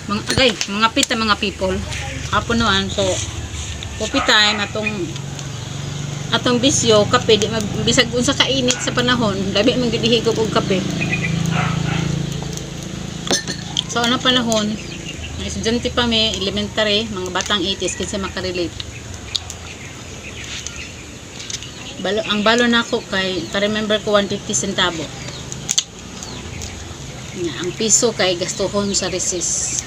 Mga pita mga people. Hapon noan so coffee time atong bisyo kape di bisag unsa kainit sa panahon labi man gid higop og kape. So ano panahon mga estudyante pa may elementary mga batang 80s kinsa makarelate. Ang balo nako kay remember ko 150 centavo. Ang piso kay gastuhon sa recess.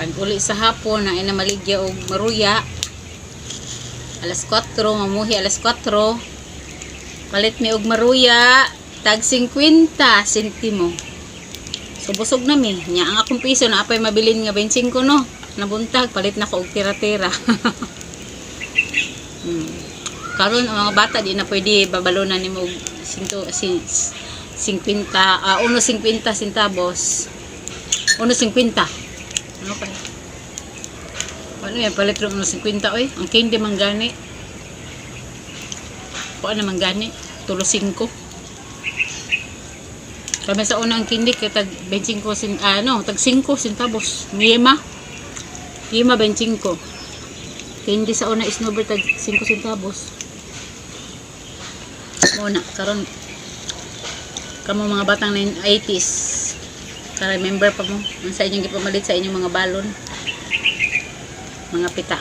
Pag uli sa hapon na inamaligya og maruya alas 4 mamuhi alas 4 palit mi og maruya tag 50 sentimo. So busog na mi nya ang akong piso na apay mabilin nga 25 no nabuntag palit na ko og tira-tira. Karon ang mga bata di na pwede babalonan nimo og 50 centavos 1.50 ano pa ano yan palit rin 1.50 oy ang candy manggani paano manggani tulo 5 kami sa unang candy kaya tag 25 tag 5 centavos yema 25 candy sa una isnober tag 5 centavos muna karon kamo mga batang 80s ka-remember pa mo ang sa inyong gipamalit sa inyong mga balon mga pita.